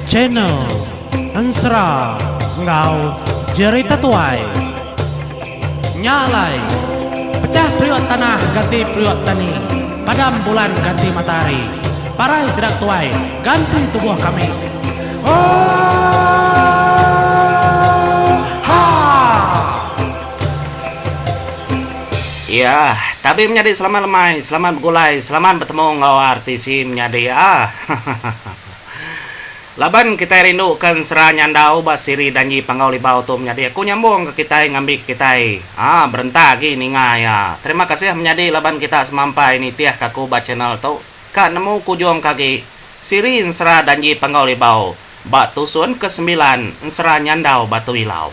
Channel Ansra Ngau Jerita Tuai Nyalai Pecah priok tanah ganti priok tani, padam bulan ganti matahari, parai sedang tuai ganti tubuh kami. Ya, tapi menjadi selamat lemai, selamat gulai, selamat bertemu ngau artisi menjadi Laban kita rindukan seranya ndau basiri danji pangau libau tu menjadi aku nyambung ke kita ngambil ke kita berentah gini ngaya. Terima kasih menjadi laban kita semampai ini tiah kaku ba channel tu kak nemu kujung kaki siri sera danji pangau libau batu sun ke-9 sera nyandau batu ilau.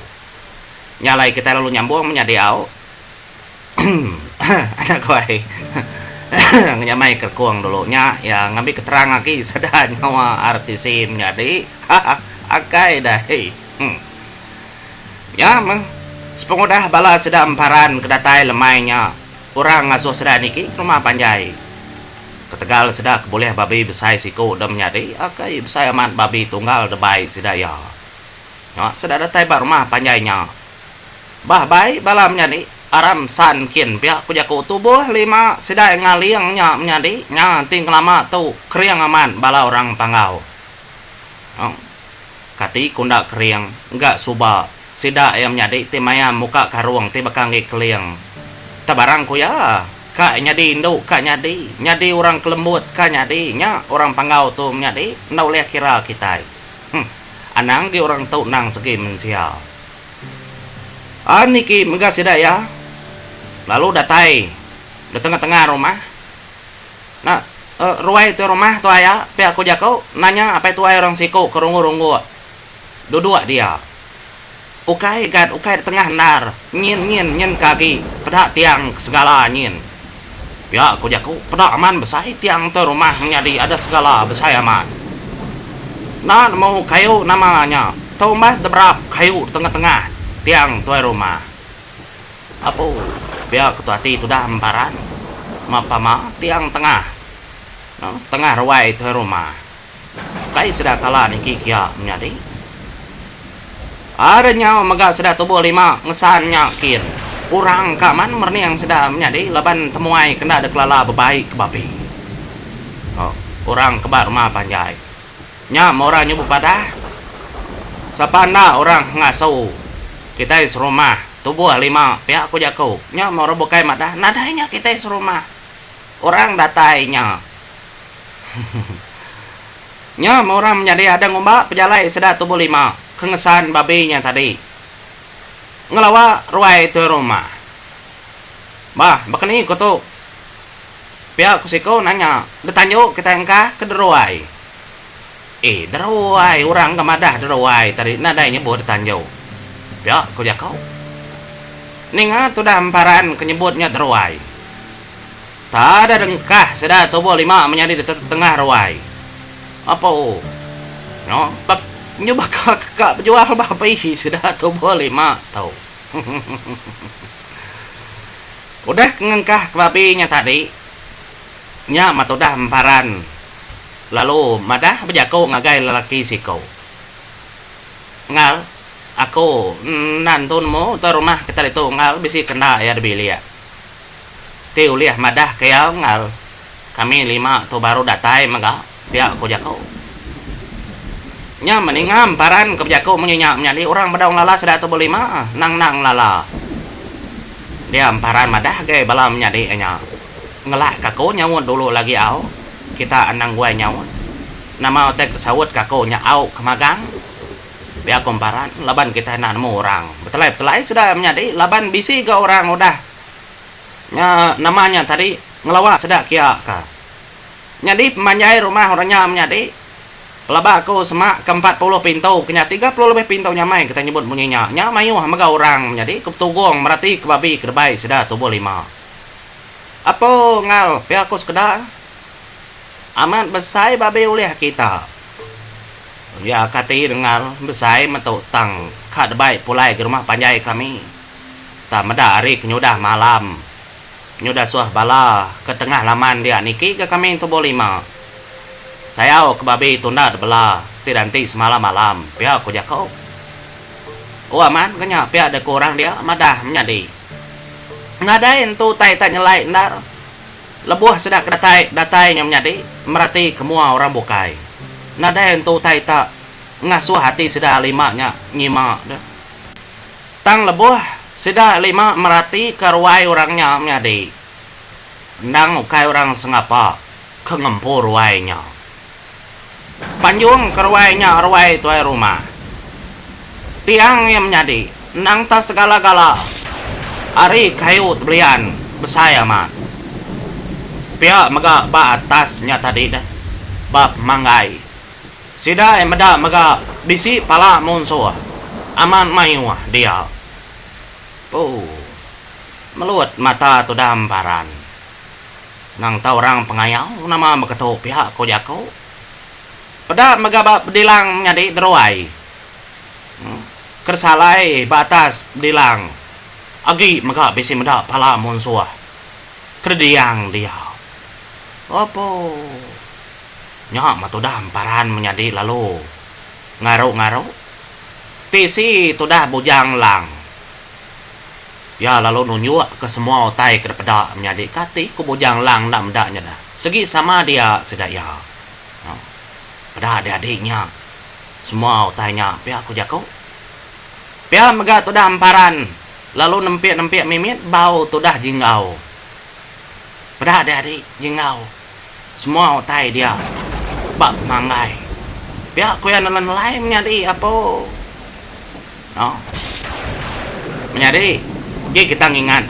Nyalai kita lalu nyambung menjadi au. Anak gue nyamai kerkuang dulunya ya ngambil keterangan lagi sedang nyawa artisim jadi akai dah ya mah sepengudah bala sedang emparan kedatai lemainya orang ngasuh sedang niki ke rumah panjai ketegal sedang boleh babi besai siku dan menjadi akai besai amat babi tunggal debai sedang ya sedang datai bar rumah panjainya bah baik bala menjadi aram san kin pihak kujaku tubuh 5 sedai ngaliangnya menjadi nya ting lama tu kriang aman bala orang panggau kati kunda kriang enggak suba sida yang menjadi timaya muka karuang tiba kangi kliang tabarang ku ya kak nyadi induk kak nyadi orang kelembut kak nyadi nya orang panggau tu menjadi ndau leh kira kita anang di orang tu nang segi mensia aniki mega sida ya lalu datai di tengah-tengah rumah nah ruai itu rumah tu ayah pihak aku jakau nanya apa itu ayah orang siku kerungu-rungu duduk dia ukai di tengah nar nyin kaki pedak tiang segala nyin pihak aku jakau pedak aman besai tiang tu rumah menjadi ada segala besai aman nah mau kayu namanya tau mas debrap kayu di tengah-tengah tiang tu rumah apa biar ketua hati itu dah emparan mapama tiang tengah tengah ruai itu rumah kai sudah kalah niki kia menjadi adanya mega sudah tubuh 5 ngesan nyakin kurang kaman merni yang sudah menjadi leban temuai kena ada kelala bebaik ke babi orang kebar rumah panjai nya orang nyubu pada sapanda orang ngasuh kita serumah tubuh 5 pihak aku jago nya mau robokai madah nadainya kita serumah orang datainya nya mau orang menjadi ada ngombak pejalai sedah tubuh 5 kengesan babinya tadi ngelawa ruai itu rumah bah bakani ko tu pihak aku siko nanya detanyo kita engkah ke deruai deruai orang kemadah deruai tadi nadainya buat detanyo pihak aku jago ninga tu dah emparan kenyebutnya teruai tak ada dengkah sudah tubuh 5 menjadi di tengah ruai apa nyoba kakak berjual bapai sudah tubuh 5 tau udah ngengkah ke babinya tadi nya matu dah emparan lalu madah berjaku ngagai lelaki siko ngal aku nantunmu ke rumah kita itu ngal bisi kena ya debili ya tiu liah madah kaya ngal kami 5 tu baru datai maga dia aku jako nya meningam paran ke jako menyenyak menjadi orang badaung lala sudah tu 5 nang lala dia amparan madah ke bala menjadi nya ngelak kaku nyawut dulu lagi au kita anang gue nyawut nama otek tersawut kaku nya au kemagang biar komparan laban kita nemu orang betelai sudah menjadi laban bisi ke orang udah namanya tadi ngelawak sedak kia ka nyadi pemanjai rumah orangnya menjadi pelaba aku semak ke 40 pintu kenya 30 lebih pintu nyamai kita nyebut bunyinya mayu hamaga orang menjadi ketugong merati ke babi ke debai sudah tubuh 5 apa ngal biar aku sekedar aman besai babi uliah kita ya kati dengar besai metu tang kad baik pulai ke rumah panjai kami tak meda hari kenyudah malam Nyudah suah bala ke tengah laman dia niki ke kami tubuh 5. Saya ke babi tunda bela tidanti semalam malam pihak ko jakau. Oh aman kanya pihak ada kurang dia madah menjadi. Ngadain tu tai tak nyelai ndar. Lebuh sedak datai nya menjadi merati kemua orang bukai. Nadain tu tai tak ngasuh hati sedak 5 nya nyima dah. Tang lebuh sida 5 merati karuai orangnya menjadi. Ndang ukai orang sengapa ke ngempur ruainya. Panjung karuainya ruai tuai rumah. Tiang yang menjadi. Ndang tak segala-gala. Ari kayu belian besaya man. Pihak mega ba atasnya tadi dah. Bab manggai. Sida yang mega bisi pala munsuh. Aman mayuah dia. Oh, meluat mata tu damparan. Nang tahu orang pengayau nama beketu pihak ko jako. Pada megabab bedilang nyadi teruai. Kersalai batas bedilang. Agi mega bisi meda pala munsuah. Krediang dia. Opo. Nyak matu damparan menyadi lalu. Ngaru-ngaru. Tisi tu dah bujang lang. Ya lalu nunjuk ke semua otai ke pedak menjadi kati ku bujang lang nak mendaknya dah. Segi sama dia sedak ya. Pada adik-adiknya. Semua otainya pihak ku jakau. Pihak mega tu dah amparan. Lalu nempik-nempik mimit bau tu dah jingau. Pada adik-adik jingau. Semua otai dia. Bak manggai. Pihak ku yang nelan-nelai menjadi apa? Menjadi jadi kita ngingat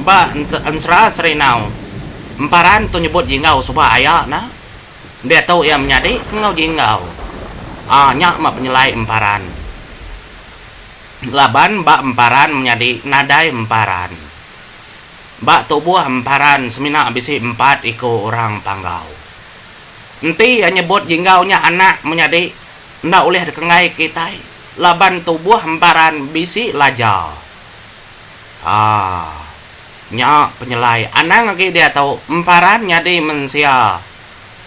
Mbak ansra serinau emparan tu nyebut jingau supaya ayah nah dia tahu yang menjadi kengau jingau nyak mak penyelai emparan laban mbak emparan menjadi nadai emparan mbak tubuh emparan semina bisi 4 iko orang panggau nanti nyebut jingaunya anak menjadi ndak oleh dikengai kita laban tubuh emparan bisi lajar nyak penyelai anang lagi dia tahu emparan nyadi mensia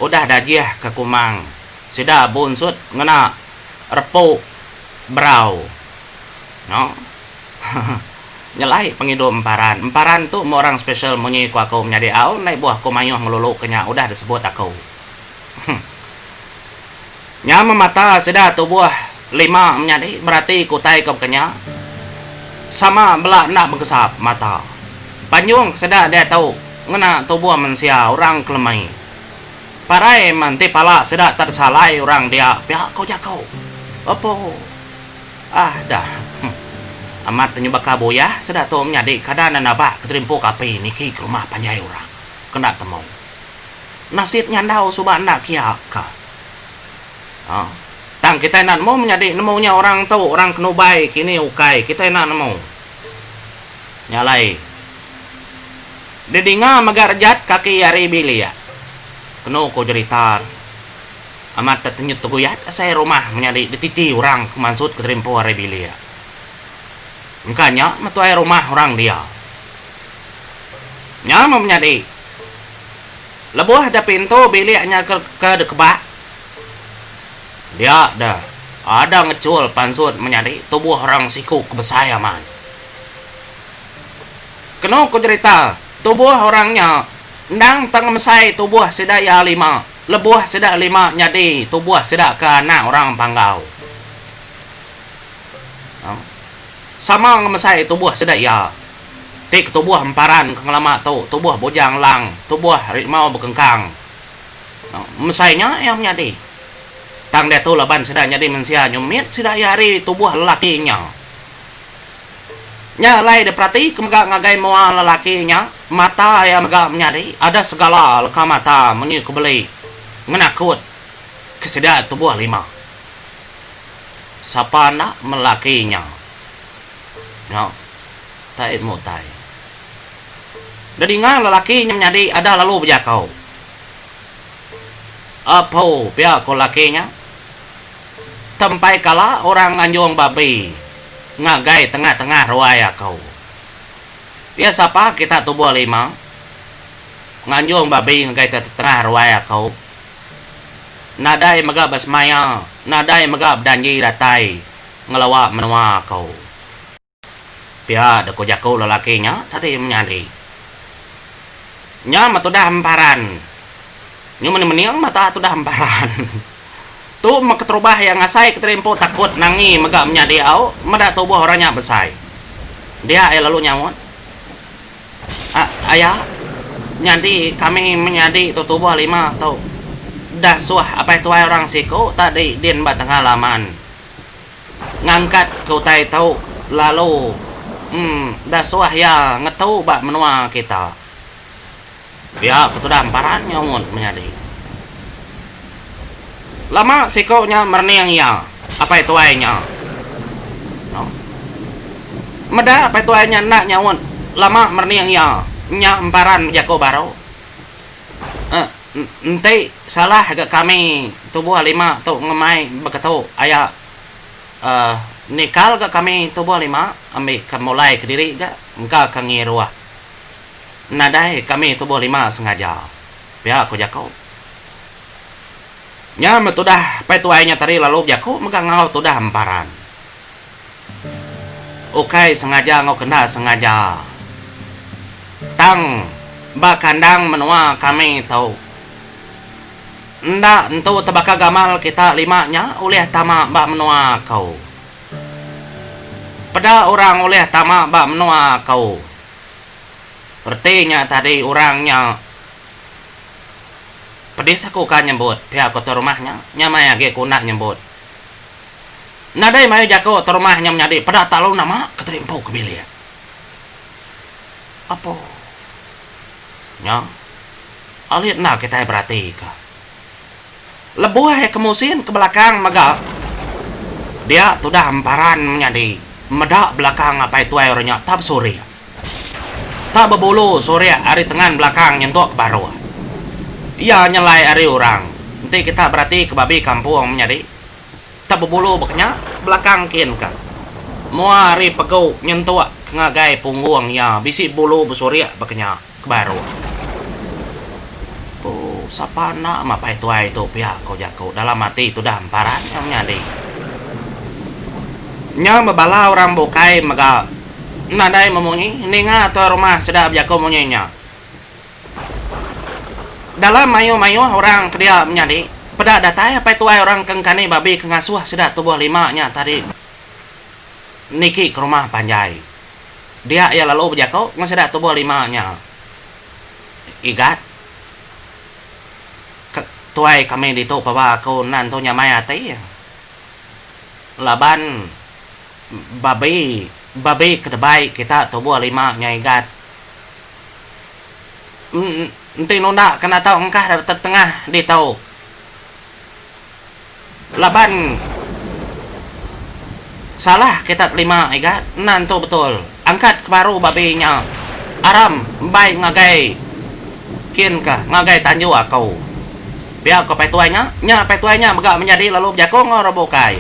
udah dajiah ke kumang sida bunsut ngena repuk brau no nyelai pengido emparan tu orang spesial munyi ku aku menjadi au naik buah ku mayuh ngelulu kenya udah disebut aku nyama mata sida tubuh 5 menjadi berarti kutai ke kenya sama belak nak berkesap mata. Panjung sedar dia tahu ngena tubuh manusia orang kelemai. Parai manti pala sedar tersalai orang dia pihak kau jakau. Apa? Dah. Amat nyebak kaboyah sedar tu menjadi kadang nabak keterimpo kape niki ke rumah panjai orang. Kena temu. Nasib nyandau subah nak kiak ka. Tang kita nak mau menjadi nemunya orang tahu orang kenubai kini ukai kita nak nemu nyalai dedinga magarjat kaki yari bilia kenu ko jeritar amat tertenyut tuguyat saya rumah menjadi dititi orang kemansut keterimpo yari bilia engkanya metuai rumah orang dia nyama menjadi lebuh ada pintu bilianya ke dekebak dia dah ada ngecul pansut menjadi tubuh orang siku kebesaya man. Kena ku cerita tubuh orangnya ndang tang mesai tubuh sedaya 5 lebuh sedak 5 nyadi tubuh sedak ke anak orang panggau. Sama ngemesai tubuh sedak ya. Tik tubuh emparan kengelama tu tubuh bujang lang tubuh rimau bekengkang. Mesainya yang nyadi. Tang dia tu laban sedang jadi manusia nyumit sudah yari tubuh lelakinya. Nya lai deprati kemega ngagai moal lelakinya mata yang mega menyari ada segala leka mata menyi kebeli ngenakut kesedak tubuh 5. Siapa nak melakinya? No, tak mau tai. Jadi ngah lelakinya menyadi ada lalu berjakau. Apa pihak ko lakinya? Tempai kala orang anjung babi ngagai tengah-tengah ruaya kau. Ya siapa kita tubuh 5 nganjung babi ngagai tengah ruai kau nadai magab basmaya nadai magab danji datai ngelawa menua kau pia deko jako lelakinya tadi menyadi nya matu dah hamparan nyu meniang mata tu dah hamparan tu maketrubah yang ngasai keterimpo takut nangi magab menyadi au mada tubuh orangnya besai dia lalu nyawon ayah nyadi kami menyadi tu tubuh 5 atau dah suah apa itu orang siko tadi din batang halaman ngangkat kau tai tahu lalu dah suah ya ngetau bak menua kita ya aku dah hamparan nyawon menyadi lama siko nya merniang ya apa itu ainya no? Meda apa itu ainya nak nyawon lama merniang ya nya hamparan jako baro ente salah agak kami tubuh 5 tu ngemai begitu ayah nikal ke kami tubuh 5 ambil mulai ke diri ke engkau kangiruah nadai kami tubuh 5 sengaja pihak aku jako nya metudah pai tuainya tadi lalu jako megang ngau tudah hamparan okai sengaja ngau kena sengaja tang bakandang menua kami tahu ndak entu tebaka gamal kita 5-nya oleh tama bak menua kau pada orang oleh tama bak menua kau artinya tadi orangnya pedis aku kan nyebut pihak kota rumahnya nyamai age kuna nyebut nadai mai jako rumahnya menjadi pada talu nama keterimpo kebilian apa nya alit nak kita berarti ka lebuh kemusin ke belakang maga dia sudah hamparan menjadi medak belakang apa itu airnya tab sore tak berbulu sore hari tengah belakang nyentuk ke baru iya nyelai hari orang nanti kita berarti ke babi kampung menjadi tak berbulu beknya belakang kian ka mau hari pegau nyentuk ngagai punggung ya bisi bulu besore beknya ke baru sapa nak mapai tuai itu pihak kau jako dalam mati itu dah hamparan yang nyadi nya membala orang bukai maga nadai memunyi ninga atau rumah sedap jako munyenya dalam mayu orang kedia menyadi pada datai apa tuai orang kengkani babi kengasuh sedap tubuh 5-nya tadi niki ke rumah panjai dia ya lalu berjako ngesedak tubuh 5-nya igat tuai kami dito pawa ko nanto nya maya tay laban babi kedebay kita tubuh 5 nya igat enti nunda kena tau engkah dapat tengah dito laban salah kita 5 igat nanto betul angkat ke baru babinya aram bay ngagai kian ka ngagai tanju kau biar ke petuainya nya petuainya megak menjadi lalu jako ngorobokai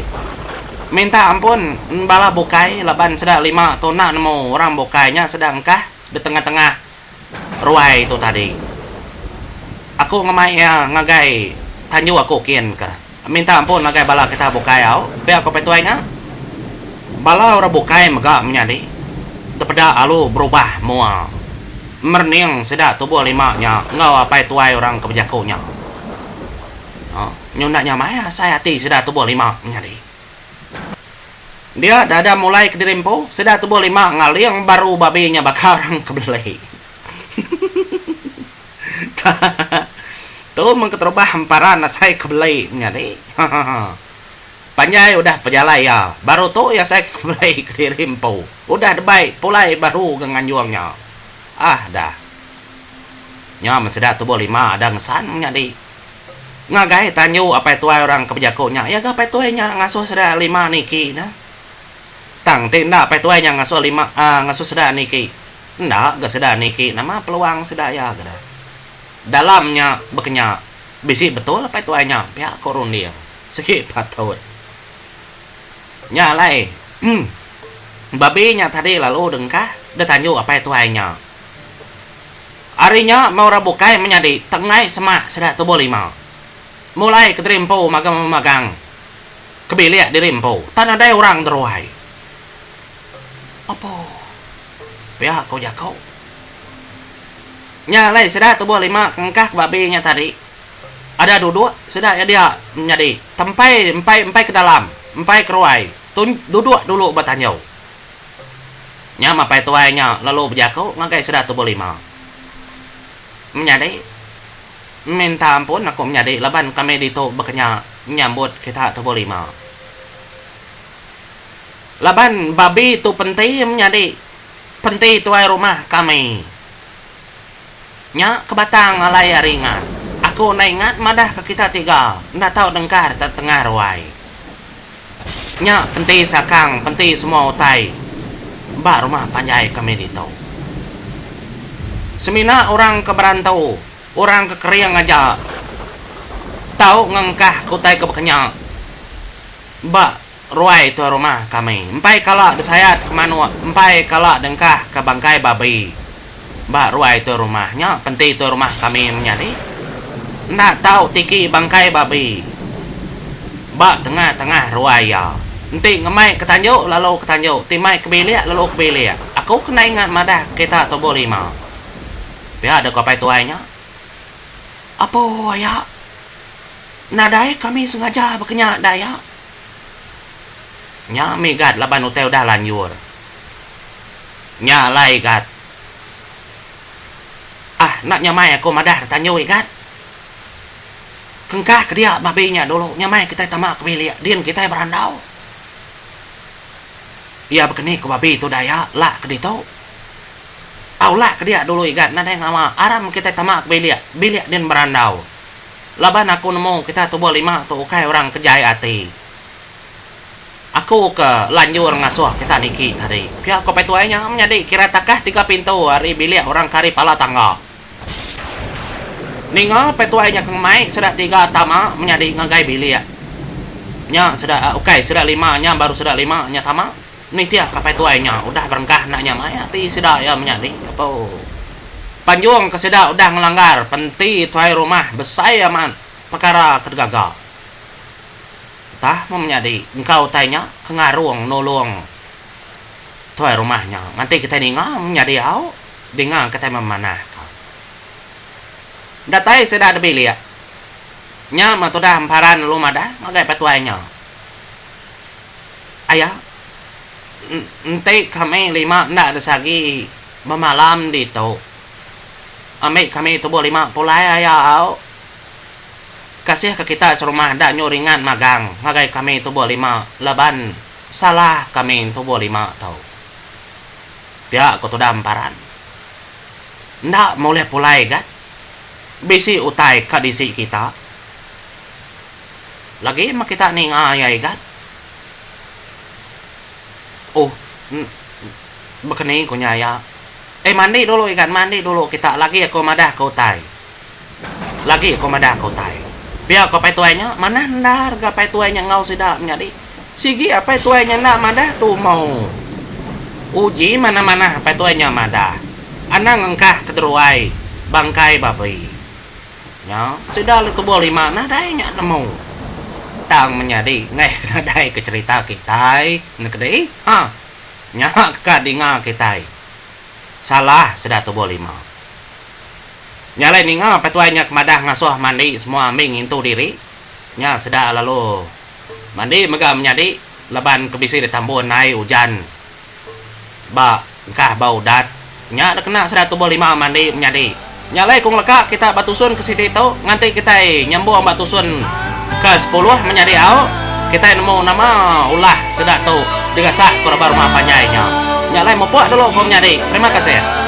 minta ampun bala bukai laban sedang 5 tona nemu orang bukainya sedangkah di tengah-tengah ruai itu tadi aku ngemai ya ngagai tanju aku kian ka minta ampun ngagai bala kita bukai au biar ke petuainya bala orang bukai megak menjadi tepeda alu berubah mua merning sedak tubuh 5-nya ngau apa tuai orang kebijakunya nyundaknya maya saya hati sudah tubuh 5 menjadi dia dada mulai ke dirimpo sudah tubuh 5 ngaliang baru babinya bakal orang kebeli tuh mengketerubah hamparan saya kebeli menjadi panjai udah pejalai ya baru tuh ya saya kebeli ke dirimpo udah debai pulai baru nganjuangnya dah nya sudah tubuh 5 ada ngesan menjadi ngagai tanyu apa itu orang kebijakonya ya apa itu nya ngasuh sudah 5 niki nah tang tindak apa itu nya ngasuh 5 ngasuh sudah niki ndak gak sudah niki nama peluang sudah ya gada dalamnya bekenya bisi betul apa itu nya pihak korun dia sikit patut nyalai babinya tadi lalu dengkah dia tanyu apa itu nya Arinya mau rabukai menjadi tengai semak sedak tubuh lima. Mulai ke rimpo magang kebiliak di rimpo. Tan ada orang teruai. Apa? Pihak kau jakau. Nyalai sedak tubuh lima kengkah babinya tadi. Ada duduk sedak ya dia menjadi tempai ke dalam, empai keruai. Duduk dulu bertanya. Nya mapai tuainya lalu berjakau ngagai sedak tubuh lima. Menjadi minta ampun aku menjadi laban kami dito bekenya nyambut kita tubuh lima. Laban babi tu penting menjadi penting tuai rumah kami. Nya kebatang alai ringan. Aku na ingat madah ke kita tiga. Ndak tahu dengkar tengah ruai. Nya penting sakang, penting semua utai. Mbak rumah panjai kami dito. Semina orang keberantau, orang kekeriang aja. Tahu ngengkah kutai ke bekenya. Mbak ruai tu rumah kami. Empai kala desayat kemana? Empai kala dengkah ke bangkai babi. Mbak ruai tu rumahnya, penting tu rumah kami menjadi. Ndak tahu tiki bangkai babi. Mbak tengah-tengah ruai ya. Nanti ngemai ketanjuk lalu ketanjuk, timai kebiliak lalu kebiliak. Aku kena ingat madah kita tubuh lima. Biar ada kopai tuainya. Apa ya? Nadai kami sengaja berkenyak daya. Nya migat laban utai udah lanjur. Nya lai gat. Nak nyamai aku madah tanya gat. Kengkah ke dia babinya dulu. Nyamai kita tamak kebiliak. Dian kita berandau. Ia berkeni ke babi itu daya. Lah ke dia tu. Aulah ke dia dulu igat. Nada yang ama. Aram kita tamak kebiliak. Biliak dian berandau. Laban aku nemu kita tubuh lima tu ukai orang kejai hati. Aku ke lanjur ngasuh kita niki tadi. Pihak kopai tuainya menjadi kira takah 3 pintu hari biliak orang kari pala tangga. Ninga petuainya keng mai sedak 3 tama menjadi ngagai biliak. Nya sedak ukai sedak 5 nya baru sedak 5 nya tama. Ni tiah kapai tuainya udah berengkah nak nya mai ati sedak ya menjadi apa. Panjung ke sedak udah ngelanggar penti tuai rumah besai aman perkara kegagal. Tah menjadi engkau tanya kengarung nolong tuai rumahnya. Nanti kita ninga menjadi au dengan kita memanah. Datai sudah ada biliak. Nya matodah hamparan lumada ngagai petuainya. Ayah, nanti kami 5 ndak ada sagi memalam dito. Amik kami tubuh 5 pulai ayah au. Kasih ke kita serumah dak nyuringan magang. Ngagai kami tubuh 5 laban salah kami tubuh 5 tau. Dia aku tudah hamparan. Ndak boleh pulai gat. Bisi utai kadisi kita. Lagi mak kita ning ayai gat. Oh, bekeni ko nyaya. Mandi dulu ikan mandi dulu kita lagi aku madah kau tai. Lagi aku madah kau tai. Biar kau pai tuainya mana ndar ga pai tuainya ngau sida menjadi. Sigi apa tuainya ndak madah tu mau. Uji mana-mana pai tuainya madah. Anang engkah keteruai bangkai babi. Ya, sudah tubuh 5 nadai nya nemu. Tang menjadi ngai nadai ke cerita kita nekdei. Nya ka dinga kita. Salah sudah tubuh 5. Nyalai ninga petuainya kemadah ngasuh mandi semua ambing itu diri. Nya sudah lalu mandi mega menjadi leban kebisi ditambun naik hujan. Ba engkah bau dat. Nya kena sudah tubuh 5 mandi menjadi. Nyalai kung leka kita batusun ke situ itu nganti kita nyambung batusun ke 10 menjadi au kita nemu nama ulah sudah tu digasak kurang rumah panjainya. Nyalai mau puak dulu kau menjadi. Terima kasih.